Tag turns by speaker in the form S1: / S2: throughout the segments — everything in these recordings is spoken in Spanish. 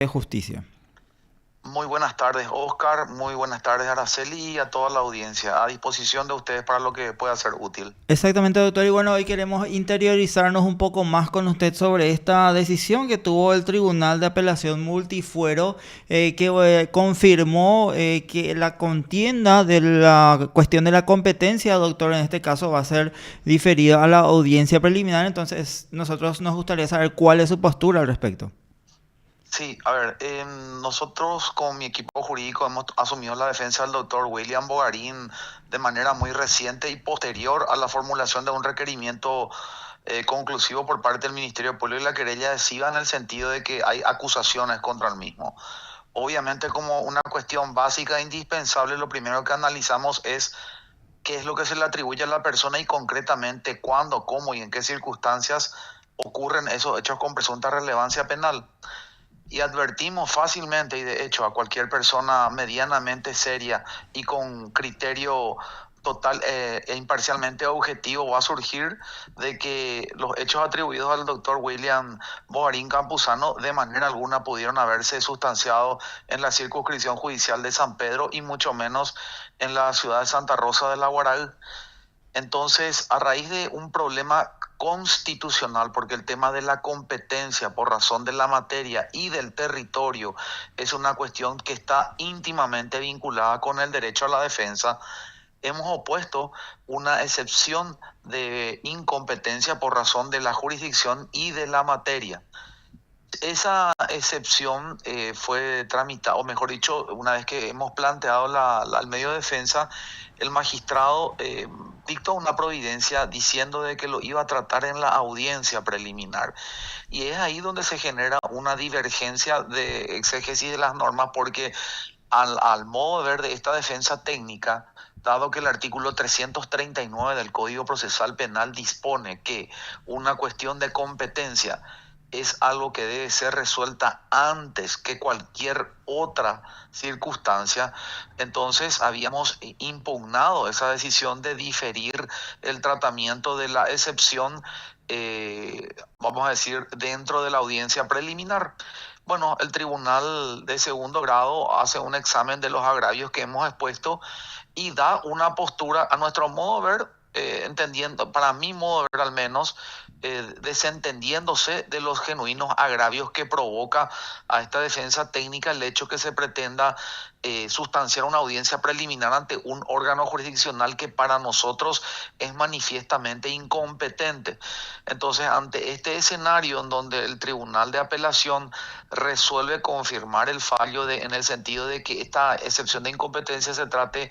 S1: de Justicia.
S2: Muy buenas tardes, Oscar. Muy buenas tardes, Araceli, y a toda la audiencia. A disposición de ustedes para lo que pueda ser útil.
S1: Exactamente, doctor. Y bueno, hoy queremos interiorizarnos un poco más con usted sobre esta decisión que tuvo el Tribunal de Apelación Multifuero, que confirmó que la contienda de la cuestión de la competencia, doctor, en este caso va a ser diferida a la audiencia preliminar. Entonces, nosotros nos gustaría saber cuál es su postura al respecto.
S2: Sí, a ver, nosotros con mi equipo jurídico hemos asumido la defensa del doctor William Bogarín de manera muy reciente y posterior a la formulación de un requerimiento conclusivo por parte del Ministerio Público y la querella adhesiva en el sentido de que hay acusaciones contra el mismo. Obviamente, como una cuestión básica e indispensable, lo primero que analizamos es qué es lo que se le atribuye a la persona y concretamente cuándo, cómo y en qué circunstancias ocurren esos hechos con presunta relevancia penal. Y advertimos fácilmente y de hecho a cualquier persona medianamente seria y con criterio total e imparcialmente objetivo va a surgir de que los hechos atribuidos al doctor William Bogarín Campuzano de manera alguna pudieron haberse sustanciado en la circunscripción judicial de San Pedro y mucho menos en la ciudad de Santa Rosa de la Guaral. Entonces, a raíz de un problema constitucional, porque el tema de la competencia por razón de la materia y del territorio es una cuestión que está íntimamente vinculada con el derecho a la defensa, hemos opuesto una excepción de incompetencia por razón de la jurisdicción y de la materia. Esa excepción fue tramitada, o mejor dicho, una vez que hemos planteado al medio de defensa, el magistrado dictó una providencia diciendo de que lo iba a tratar en la audiencia preliminar. Y es ahí donde se genera una divergencia de exégesis de las normas, porque al modo de ver de esta defensa técnica, dado que el artículo 339 del Código Procesal Penal dispone que una cuestión de competencia es algo que debe ser resuelta antes que cualquier otra circunstancia, entonces habíamos impugnado esa decisión de diferir el tratamiento de la excepción, vamos a decir, dentro de la audiencia preliminar. Bueno, el tribunal de segundo grado hace un examen de los agravios que hemos expuesto y da una postura, a nuestro modo de ver, entendiendo, para mi modo de ver al menos, desentendiéndose de los genuinos agravios que provoca a esta defensa técnica el hecho que se pretenda sustanciar una audiencia preliminar ante un órgano jurisdiccional que para nosotros es manifiestamente incompetente. Entonces, ante este escenario en donde el Tribunal de Apelación resuelve confirmar el fallo en el sentido de que esta excepción de incompetencia se trate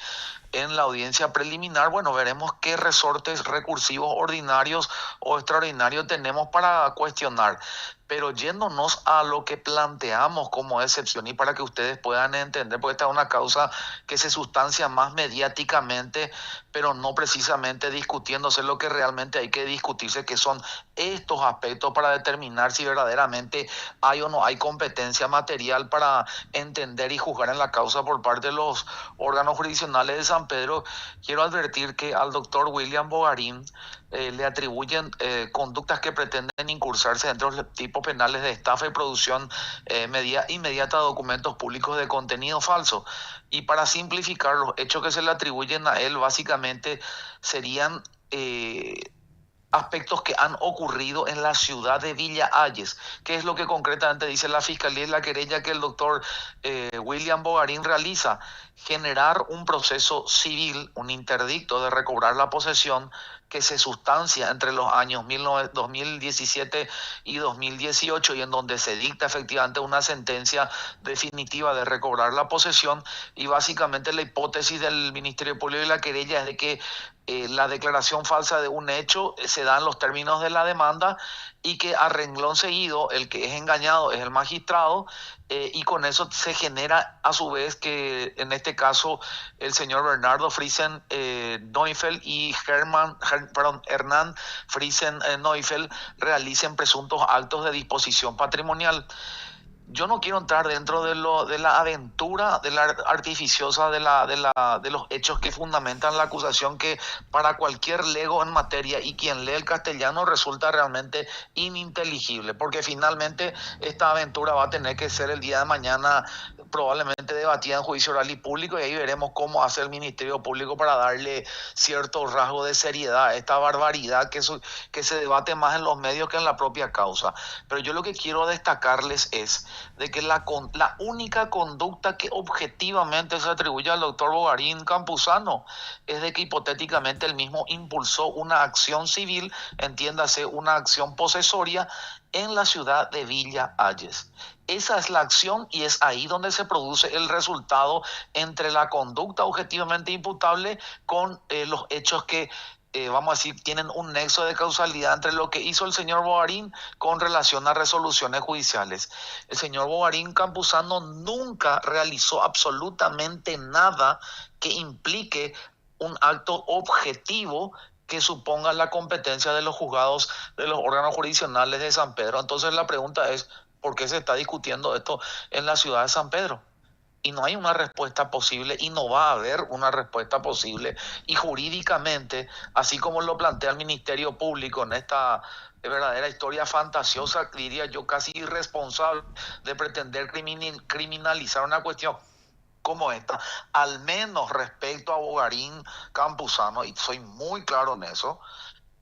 S2: en la audiencia preliminar, bueno, veremos qué resortes recursivos ordinarios o extraordinarios tenemos para cuestionar. Pero yéndonos a lo que planteamos como excepción y para que ustedes puedan entender, porque esta es una causa que se sustancia más mediáticamente, pero no precisamente discutiéndose lo que realmente hay que discutirse, que son estos aspectos para determinar si verdaderamente hay o no hay competencia material para entender y juzgar en la causa por parte de los órganos jurisdiccionales de San Pedro. Quiero advertir que al doctor William Bogarín le atribuyen conductas que pretenden incursarse dentro de los tipos penales de estafa y producción inmediata de documentos públicos de contenido falso. Y para simplificar, los hechos que se le atribuyen a él básicamente serían aspectos que han ocurrido en la ciudad de Villa Hayes. ¿Qué es lo que concretamente dice la Fiscalía y la querella que el doctor William Bogarín realiza? Generar un proceso civil, un interdicto de recobrar la posesión que se sustancia entre los años 2017 y 2018 y en donde se dicta efectivamente una sentencia definitiva de recobrar la posesión, y básicamente la hipótesis del Ministerio Público y la querella es de que la declaración falsa de un hecho se da en los términos de la demanda y que a renglón seguido el que es engañado es el magistrado, y con eso se genera a su vez que en este caso el señor Bernardo Friesen Neufeld y Hernán Friesen Neufeld realicen presuntos actos de disposición patrimonial. yo no quiero entrar dentro de la aventura, de la artificiosa de los hechos que fundamentan la acusación, que para cualquier lego en materia y quien lee el castellano resulta realmente ininteligible, porque finalmente esta aventura va a tener que ser el día de mañana probablemente debatida en juicio oral y público, y ahí veremos cómo hace el Ministerio Público para darle cierto rasgo de seriedad a esta barbaridad que se debate más en los medios que en la propia causa. Pero yo lo que quiero destacarles es de que la única conducta que objetivamente se atribuye al doctor Bogarín Campuzano es de que hipotéticamente él mismo impulsó una acción civil, entiéndase, una acción posesoria en la ciudad de Villa Ayes. Esa es la acción y es ahí donde se produce el resultado entre la conducta objetivamente imputable con los hechos que vamos a decir, tienen un nexo de causalidad entre lo que hizo el señor Bogarín con relación a resoluciones judiciales. El señor Bogarín Campuzano nunca realizó absolutamente nada que implique un acto objetivo que suponga la competencia de los juzgados, de los órganos jurisdiccionales de San Pedro. Entonces la pregunta es, ¿por qué se está discutiendo esto en la ciudad de San Pedro? Y no hay una respuesta posible y no va a haber una respuesta posible. Y jurídicamente, así como lo plantea el Ministerio Público en esta verdadera historia fantasiosa, diría yo casi irresponsable, de pretender criminalizar una cuestión como esta, al menos respecto a Bogarín Campuzano, y soy muy claro en eso.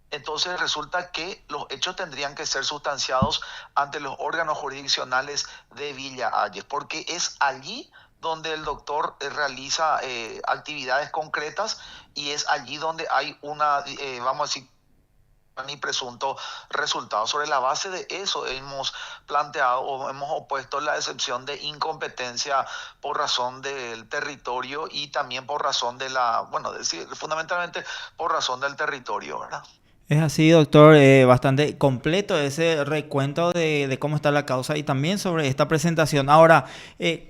S2: Entonces resulta que los hechos tendrían que ser sustanciados ante los órganos jurisdiccionales de Villa Ayes, porque es allí donde el doctor realiza actividades concretas, y es allí donde hay una, vamos a decir, ni presunto resultado. Sobre la base de eso hemos planteado o hemos opuesto la excepción de incompetencia por razón del territorio y también por razón de bueno, decir, fundamentalmente por razón del territorio, ¿verdad?
S1: Es así, doctor, bastante completo ese recuento de cómo está la causa y también sobre esta presentación. Ahora,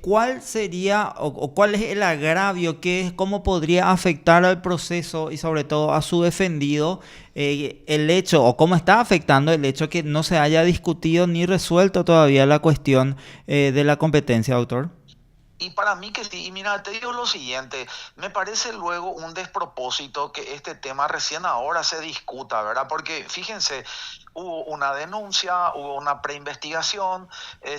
S1: ¿cuál sería o cuál es el agravio cómo podría afectar al proceso y sobre todo a su defendido el hecho o cómo está afectando el hecho que no se haya discutido ni resuelto todavía la cuestión de la competencia, doctor?
S2: Y para mí que sí, y mira, te digo lo siguiente, me parece luego un despropósito que este tema recién ahora se discuta, ¿verdad? Porque fíjense, hubo una denuncia, hubo una preinvestigación,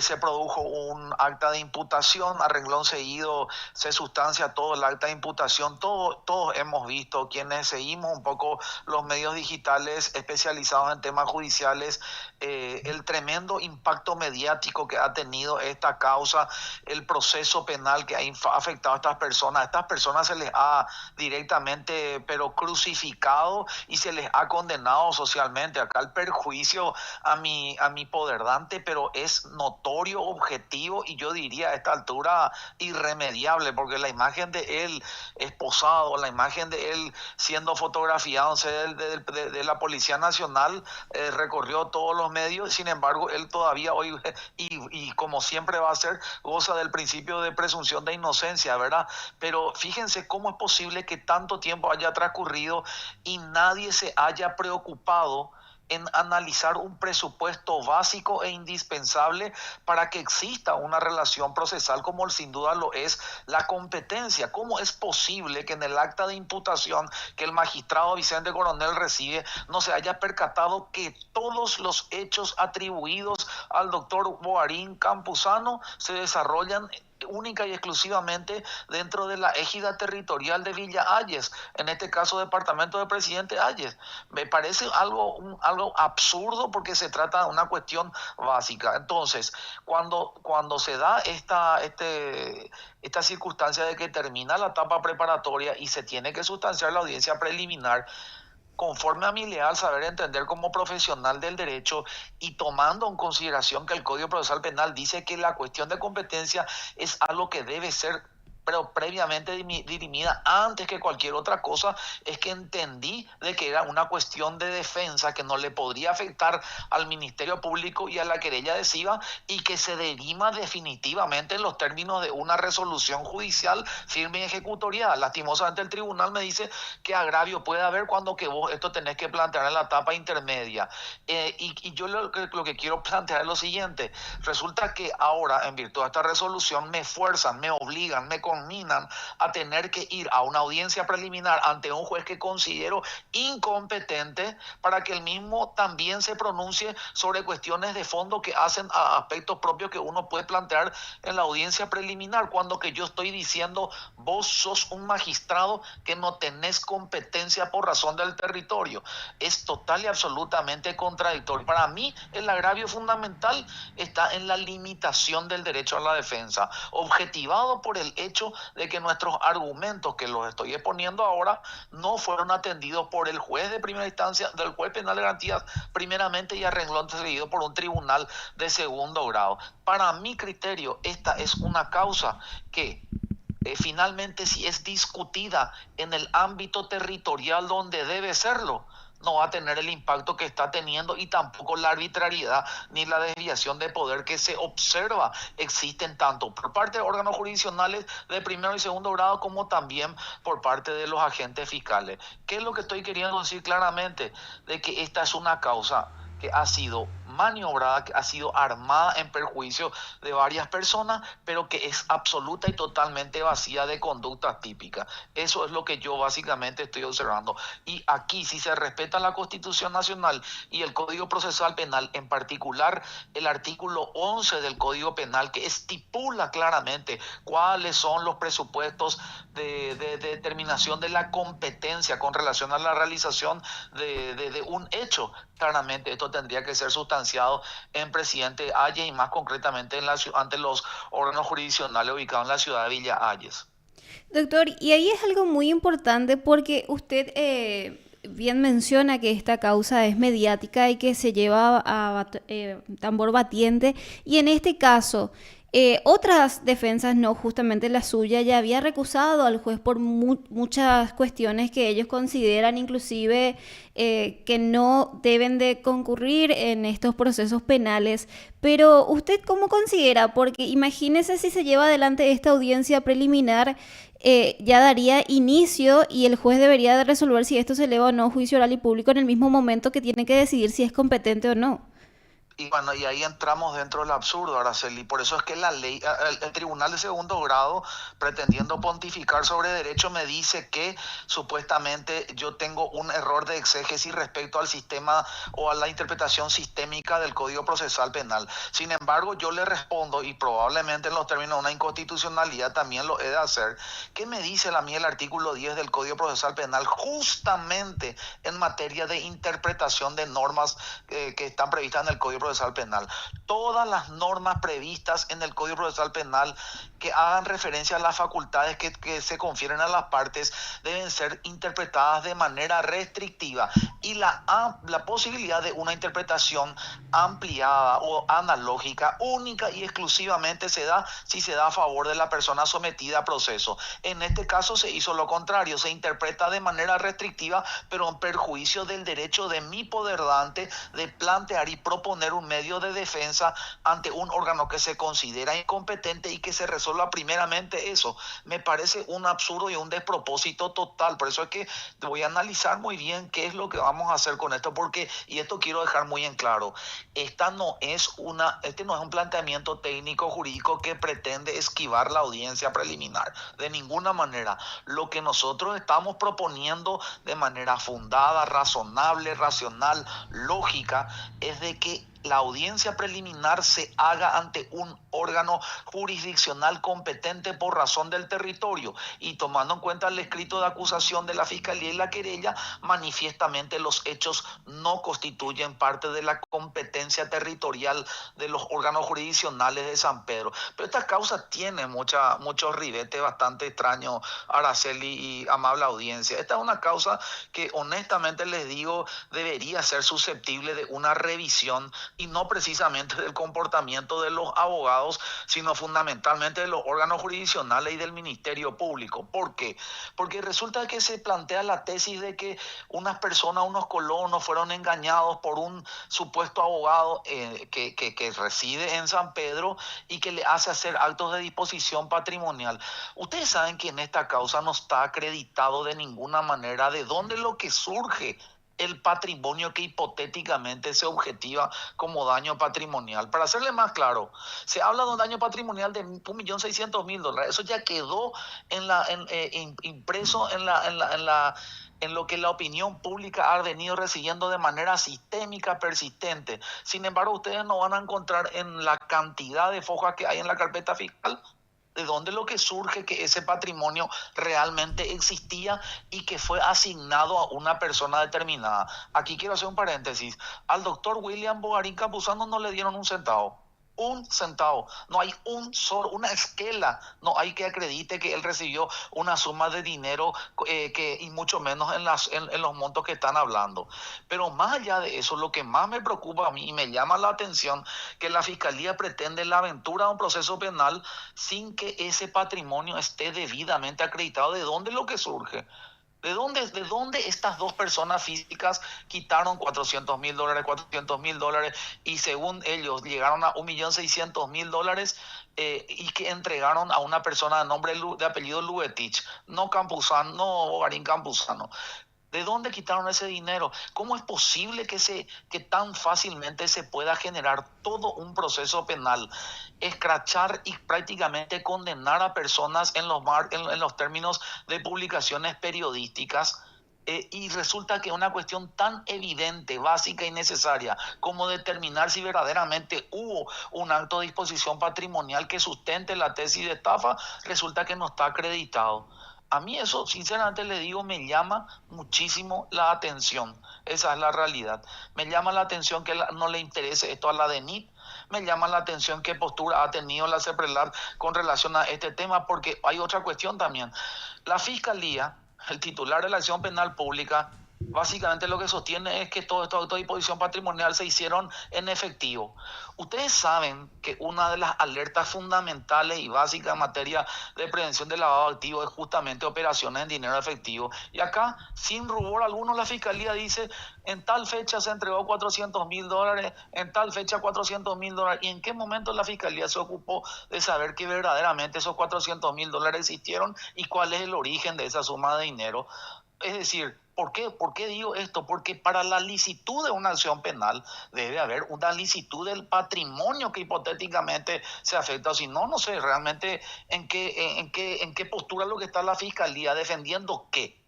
S2: se produjo un acta de imputación, a renglón seguido se sustancia todo el acta de imputación, todos hemos visto, quienes seguimos un poco los medios digitales especializados en temas judiciales, el tremendo impacto mediático que ha tenido esta causa, el proceso penal que ha afectado a estas personas. A estas personas se les ha directamente, pero crucificado, y se les ha condenado socialmente. Acá el perjuicio a mi poderdante, pero es notorio, objetivo, y yo diría a esta altura irremediable, porque la imagen de él esposado, la imagen de él siendo fotografiado de la Policía Nacional recorrió todos los medios. Sin embargo, él todavía hoy, y como siempre va a ser, goza del principio de presunción de inocencia, ¿verdad? Pero fíjense cómo es posible que tanto tiempo haya transcurrido y nadie se haya preocupado en analizar un presupuesto básico e indispensable para que exista una relación procesal como sin duda lo es la competencia. ¿Cómo es posible que en el acta de imputación que el magistrado Vicente Coronel recibe no se haya percatado que todos los hechos atribuidos al doctor Bogarín Campuzano se desarrollan única y exclusivamente dentro de la égida territorial de Villa Ayes, en este caso departamento de Presidente Ayes? Me parece algo absurdo, porque se trata de una cuestión básica. Entonces, cuando se da esta circunstancia de que termina la etapa preparatoria y se tiene que sustanciar la audiencia preliminar, conforme a mi leal saber entender como profesional del derecho, y tomando en consideración que el Código Procesal Penal dice que la cuestión de competencia es algo que debe ser pero previamente dirimida antes que cualquier otra cosa, es que entendí de que era una cuestión de defensa que no le podría afectar al Ministerio Público y a la querella adhesiva y que se dirima definitivamente en los términos de una resolución judicial firme y ejecutorial. Lastimosamente el tribunal me dice que agravio puede haber cuando que vos esto tenés que plantear en la etapa intermedia. Y yo lo que quiero plantear es lo siguiente. Resulta que ahora, en virtud de esta resolución, me fuerzan, me obligan, me conminan a tener que ir a una audiencia preliminar ante un juez que considero incompetente para que el mismo también se pronuncie sobre cuestiones de fondo que hacen a aspectos propios que uno puede plantear en la audiencia preliminar, cuando que yo estoy diciendo, vos sos un magistrado que no tenés competencia por razón del territorio. Es total y absolutamente contradictorio. Para mí, el agravio fundamental está en la limitación del derecho a la defensa, objetivado por el hecho de que nuestros argumentos, que los estoy exponiendo ahora, no fueron atendidos por el juez de primera instancia, del juez penal de garantías primeramente, y a renglón seguido por un tribunal de segundo grado. Para mi criterio, esta es una causa que finalmente, si es discutida en el ámbito territorial donde debe serlo, no va a tener el impacto que está teniendo, y tampoco la arbitrariedad ni la desviación de poder que se observa existen tanto por parte de órganos jurisdiccionales de primero y segundo grado como también por parte de los agentes fiscales. ¿Qué es lo que estoy queriendo decir claramente? De que esta es una causa que ha sido maniobrada, que ha sido armada en perjuicio de varias personas, pero que es absoluta y totalmente vacía de conducta típica. Eso es lo que yo básicamente estoy observando. Y aquí, si se respeta la Constitución Nacional y el Código Procesal Penal, en particular el artículo 11 del Código Penal, que estipula claramente cuáles son los presupuestos de determinación de la competencia con relación a la realización de un hecho, claramente esto tendría que ser sustanciado en Presidente Hayes y más concretamente ante los órganos jurisdiccionales ubicados en la ciudad de Villa Hayes.
S3: Doctor, y ahí es algo muy importante porque usted bien menciona que esta causa es mediática y que se lleva a tambor batiente, y en este caso otras defensas, no justamente la suya, ya había recusado al juez por muchas cuestiones que ellos consideran inclusive que no deben de concurrir en estos procesos penales. Pero ¿usted cómo considera? Porque imagínese si se lleva adelante esta audiencia preliminar, ya daría inicio y el juez debería de resolver si esto se eleva o no a juicio oral y público en el mismo momento que tiene que decidir si es competente o no.
S2: Y bueno, y ahí entramos dentro del absurdo, Araceli. Por eso es que la ley, el tribunal de segundo grado, pretendiendo pontificar sobre derecho, me dice que supuestamente yo tengo un error de exégesis respecto al sistema o a la interpretación sistémica del Código Procesal Penal. Sin embargo, yo le respondo, y probablemente en los términos de una inconstitucionalidad también lo he de hacer, ¿qué me dice a mí el artículo 10 del Código Procesal Penal justamente en materia de interpretación de normas que están previstas en el Código Procesal Penal? Todas las normas previstas en el Código Procesal Penal que hagan referencia a las facultades que se confieren a las partes deben ser interpretadas de manera restrictiva, y la posibilidad de una interpretación ampliada o analógica única y exclusivamente se da si se da a favor de la persona sometida a proceso. En este caso se hizo lo contrario, se interpreta de manera restrictiva, pero en perjuicio del derecho de mi poderdante de plantear y proponer un medio de defensa ante un órgano que se considera incompetente, y que se resuelva primeramente eso. Me parece un absurdo y un despropósito total. Por eso es que voy a analizar muy bien qué es lo que vamos a hacer con esto, porque, y esto quiero dejar muy en claro, este no es un planteamiento técnico jurídico que pretende esquivar la audiencia preliminar, de ninguna manera. Lo que nosotros estamos proponiendo de manera fundada, razonable, racional, lógica, es de que la audiencia preliminar se haga ante un órgano jurisdiccional competente por razón del territorio, y tomando en cuenta el escrito de acusación de la Fiscalía y la querella, manifiestamente los hechos no constituyen parte de la competencia territorial de los órganos jurisdiccionales de San Pedro. Pero esta causa tiene muchos ribetes bastante extraños, Araceli y amable audiencia. Esta es una causa que honestamente les digo debería ser susceptible de una revisión y no precisamente del comportamiento de los abogados, sino fundamentalmente de los órganos jurisdiccionales y del Ministerio Público. ¿Por qué? Porque resulta que se plantea la tesis de que unas personas, unos colonos, fueron engañados por un supuesto abogado que reside en San Pedro y que le hace hacer actos de disposición patrimonial. Ustedes saben que en esta causa no está acreditado de ninguna manera de dónde lo que surge el patrimonio que hipotéticamente se objetiva como daño patrimonial. Para hacerle más claro, se habla de un daño patrimonial de $1.600.000. Eso ya quedó impreso en lo que la opinión pública ha venido recibiendo de manera sistémica, persistente. Sin embargo, ustedes no van a encontrar en la cantidad de fojas que hay en la carpeta fiscal de dónde lo que surge que ese patrimonio realmente existía y que fue asignado a una persona determinada. Aquí quiero hacer un paréntesis. Al doctor William Bogarín Campuzano no le dieron un centavo. Un centavo. No hay una esquela. No hay que acredite que él recibió una suma de dinero y mucho menos en los montos que están hablando. Pero más allá de eso, lo que más me preocupa a mí y me llama la atención, que la Fiscalía pretende la aventura de un proceso penal sin que ese patrimonio esté debidamente acreditado. ¿De dónde lo que surge? ¿De dónde estas dos personas físicas quitaron $400.000 y según ellos llegaron a $1.600.000 y que entregaron a una persona de apellido Lubetich, no Campuzano, no Bogarín Campuzano? ¿De dónde quitaron ese dinero? ¿Cómo es posible que tan fácilmente se pueda generar todo un proceso penal, escrachar y prácticamente condenar a personas en los términos de publicaciones periodísticas? Y resulta que una cuestión tan evidente, básica y necesaria como determinar si verdaderamente hubo un acto de disposición patrimonial que sustente la tesis de estafa, resulta que no está acreditado. A mí eso, sinceramente le digo, me llama muchísimo la atención. Esa es la realidad. Me llama la atención que no le interese esto a la DENIT. Me llama la atención qué postura ha tenido la CEPRELAT con relación a este tema, porque hay otra cuestión también. La Fiscalía, el titular de la acción penal pública, básicamente lo que sostiene es que todos estos actos de disposición patrimonial se hicieron en efectivo. Ustedes saben que una de las alertas fundamentales y básicas en materia de prevención del lavado de activos es justamente operaciones en dinero efectivo. Y acá, sin rubor alguno, la Fiscalía dice, en tal fecha se entregó $400.000, en tal fecha $400.000. ¿Y en qué momento la Fiscalía se ocupó de saber que verdaderamente esos $400.000 existieron y cuál es el origen de esa suma de dinero? Es decir, ¿por qué digo esto? Porque para la licitud de una acción penal debe haber una licitud del patrimonio que hipotéticamente se afecta. Si no, no sé realmente en qué postura lo que está la Fiscalía defendiendo qué.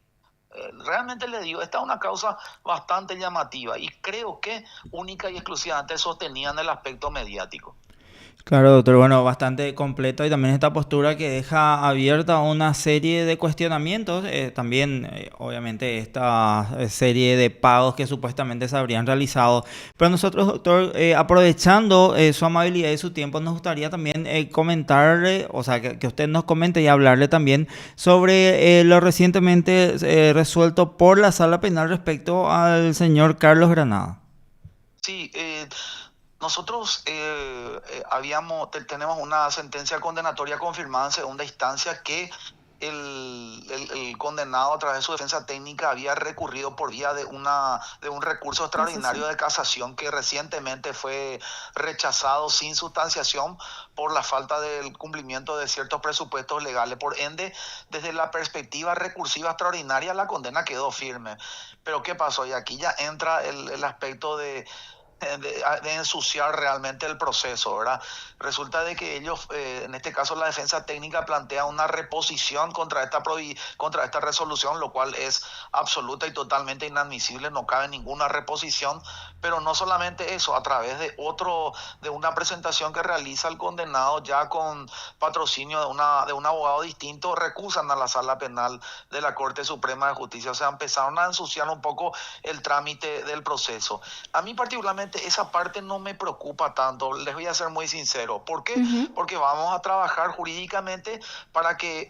S2: Realmente le digo, esta es una causa bastante llamativa y creo que única y exclusivamente sostenida en el aspecto mediático.
S1: Claro, doctor, bueno, bastante completo y también esta postura que deja abierta una serie de cuestionamientos, también obviamente esta serie de pagos que supuestamente se habrían realizado, pero nosotros, doctor, aprovechando su amabilidad y su tiempo, nos gustaría también comentarle, o sea, que usted nos comente y hablarle también sobre lo recientemente resuelto por la Sala Penal respecto al señor Carlos Granada.
S2: Sí, nosotros tenemos una sentencia condenatoria confirmada en segunda instancia que el condenado a través de su defensa técnica había recurrido por vía de un recurso extraordinario de casación que recientemente fue rechazado sin sustanciación por la falta del cumplimiento de ciertos presupuestos legales. Por ende, desde la perspectiva recursiva extraordinaria, la condena quedó firme. Pero ¿qué pasó? Y aquí ya entra el aspecto de ensuciar realmente el proceso, ¿verdad? Resulta de que ellos, en este caso la defensa técnica plantea una reposición contra esta resolución, lo cual es absoluta y totalmente inadmisible, no cabe ninguna reposición, pero no solamente eso, a través de una presentación que realiza el condenado ya con patrocinio de un abogado distinto, recusan a la Sala Penal de la Corte Suprema de Justicia. O sea, empezaron a ensuciar un poco el trámite del proceso. A mí particularmente sinceramente esa parte no me preocupa tanto, les voy a ser muy sincero. ¿Por qué?
S3: Ujú.
S2: Porque vamos a trabajar jurídicamente para que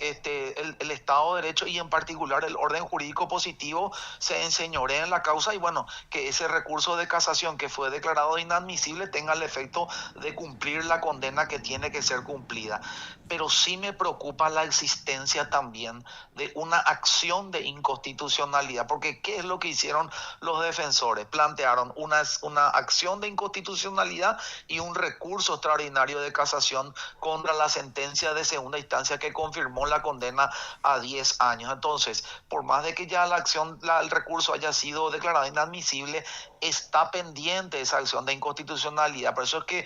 S2: el Estado de Derecho y en particular el orden jurídico positivo se enseñoree en la causa y bueno, que ese recurso de casación que fue declarado inadmisible tenga el efecto de cumplir la condena que tiene que ser cumplida. Pero sí me preocupa la existencia también de una acción de inconstitucionalidad, porque ¿qué es lo que hicieron los defensores? Plantearon una acción de inconstitucionalidad y un recurso extraordinario de casación contra la sentencia de segunda instancia que confirmó la condena a 10 años. Entonces, por más de que ya el recurso haya sido declarado inadmisible, está pendiente esa acción de inconstitucionalidad. Por eso es que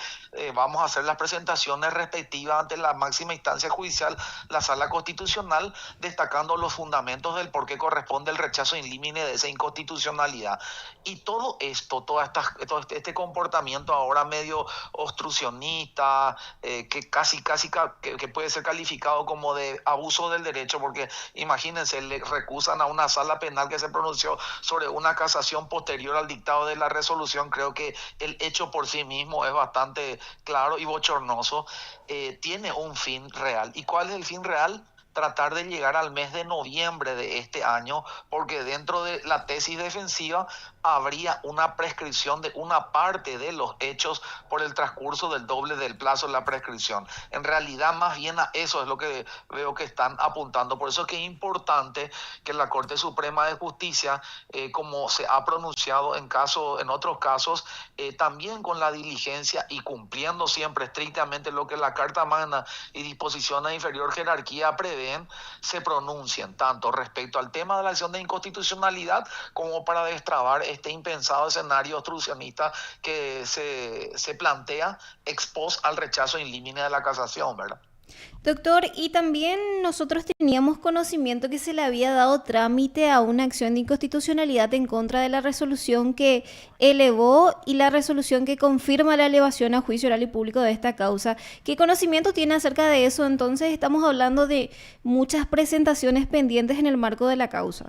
S2: vamos a hacer las presentaciones respectivas ante la máxima instancia judicial, la Sala Constitucional, destacando los fundamentos del por qué corresponde el rechazo in limine de esa inconstitucionalidad. Y todo esto, todo este comportamiento ahora medio obstruccionista, que casi que puede ser calificado como de abuso del derecho, porque imagínense, le recusan a una sala penal que se pronunció sobre una casación posterior al dictado de la resolución. Creo que el hecho por sí mismo es bastante claro y bochornoso. Tiene un fin real. ¿Y cuál es el fin real? Tratar de llegar al mes de noviembre de este año, porque dentro de la tesis defensiva habría una prescripción de una parte de los hechos por el transcurso del doble del plazo de la prescripción. En realidad, más bien a eso es lo que veo que están apuntando. Por eso es que es importante que la Corte Suprema de Justicia, como se ha pronunciado en otros casos, también con la diligencia y cumpliendo siempre estrictamente lo que la Carta Magna y disposiciones de inferior jerarquía prevén, se pronuncien tanto respecto al tema de la acción de inconstitucionalidad como para destrabar este impensado escenario obstruccionista que se plantea ex post al rechazo in limine de la casación, ¿verdad?
S3: Doctor, y también nosotros teníamos conocimiento que se le había dado trámite a una acción de inconstitucionalidad en contra de la resolución que elevó y la resolución que confirma la elevación a juicio oral y público de esta causa. ¿Qué conocimiento tiene acerca de eso? Entonces estamos hablando de muchas presentaciones pendientes en el marco de la causa.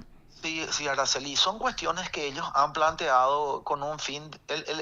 S2: Sí, Araceli, son cuestiones que ellos han planteado con un fin.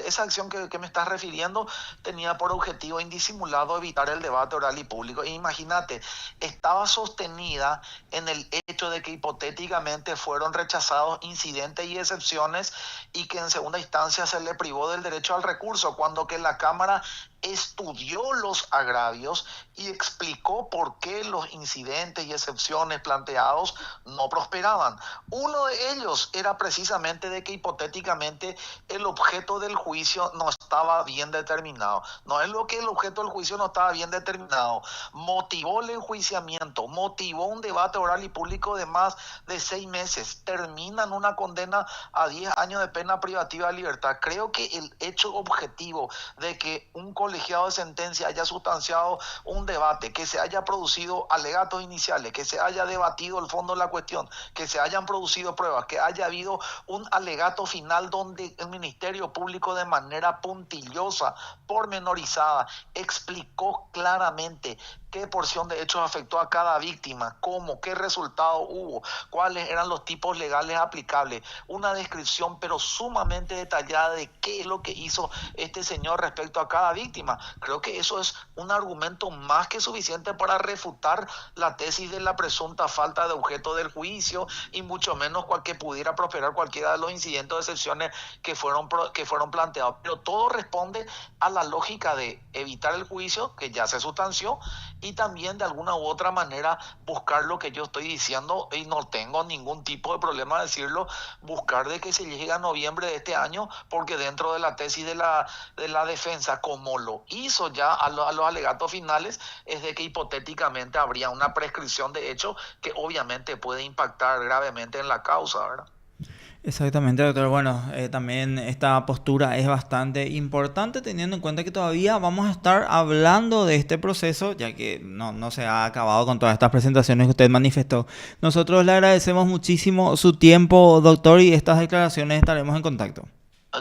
S2: Esa acción que me estás refiriendo tenía por objetivo indisimulado evitar el debate oral y público. E imagínate, estaba sostenida en el hecho de que hipotéticamente fueron rechazados incidentes y excepciones y que en segunda instancia se le privó del derecho al recurso, cuando que la Cámara estudió los agravios y explicó por qué los incidentes y excepciones planteados no prosperaban. Uno de ellos era precisamente de que hipotéticamente el objeto del juicio no estaba bien determinado. No es lo que el objeto del juicio no estaba bien determinado. Motivó el enjuiciamiento, motivó un debate oral y público de más de 6 meses. Terminan una condena a 10 años de pena privativa de libertad. Creo que el hecho objetivo de que un colegiado de sentencia haya sustanciado un debate, que se haya producido alegatos iniciales, que se haya debatido el fondo de la cuestión, que se hayan producido pruebas, que haya habido un alegato final donde el Ministerio Público de manera puntillosa, pormenorizada, explicó claramente qué porción de hechos afectó a cada víctima, cómo, qué resultado hubo, cuáles eran los tipos legales aplicables, una descripción pero sumamente detallada de qué es lo que hizo este señor respecto a cada víctima. Creo que eso es un argumento más que suficiente para refutar la tesis de la presunta falta de objeto del juicio y mucho menos que pudiera prosperar cualquiera de los incidentes o excepciones que fueron planteados. Pero todo responde a la lógica de evitar el juicio, que ya se sustanció, y también de alguna u otra manera buscar lo que yo estoy diciendo, y no tengo ningún tipo de problema de decirlo, buscar de que se llegue a noviembre de este año, porque dentro de la tesis de la defensa, como lo hizo ya a los alegatos finales, es de que hipotéticamente habría una prescripción de hecho que obviamente puede impactar gravemente en la causa, ¿verdad?
S1: Exactamente, doctor. Bueno, también esta postura es bastante importante teniendo en cuenta que todavía vamos a estar hablando de este proceso, ya que no se ha acabado con todas estas presentaciones que usted manifestó. Nosotros le agradecemos muchísimo su tiempo, doctor, y estas declaraciones estaremos en contacto.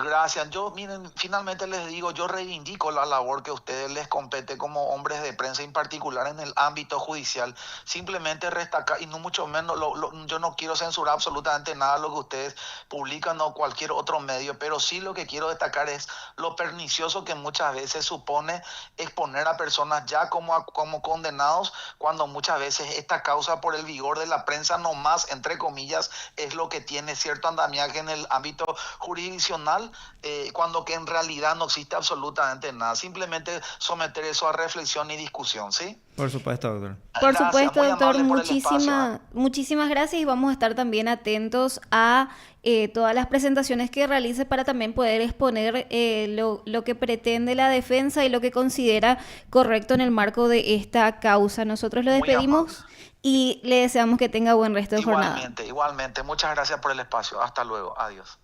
S2: Gracias. Yo, miren, finalmente les digo, yo reivindico la labor que a ustedes les compete como hombres de prensa, en particular en el ámbito judicial. Simplemente destacar, y no mucho menos, yo no quiero censurar absolutamente nada de lo que ustedes publican o cualquier otro medio, pero sí lo que quiero destacar es lo pernicioso que muchas veces supone exponer a personas ya como condenados, cuando muchas veces esta causa por el vigor de la prensa nomás, entre comillas, es lo que tiene cierto andamiaje en el ámbito jurisdiccional, cuando que en realidad no existe absolutamente nada. Simplemente someter eso a reflexión y discusión, ¿sí?
S1: Por supuesto, doctor.
S3: Por
S2: Gracias,
S3: supuesto,
S2: muy
S3: doctor,
S2: amable por el espacio.
S3: muchísimas gracias y vamos a estar también atentos a todas las presentaciones que realice para también poder exponer lo que pretende la defensa y lo que considera correcto en el marco de esta causa. Nosotros lo
S2: Muy amable.
S3: despedimos y le deseamos que tenga buen resto de jornada.
S2: Igualmente, igualmente. Muchas gracias por el espacio. Hasta luego. Adiós.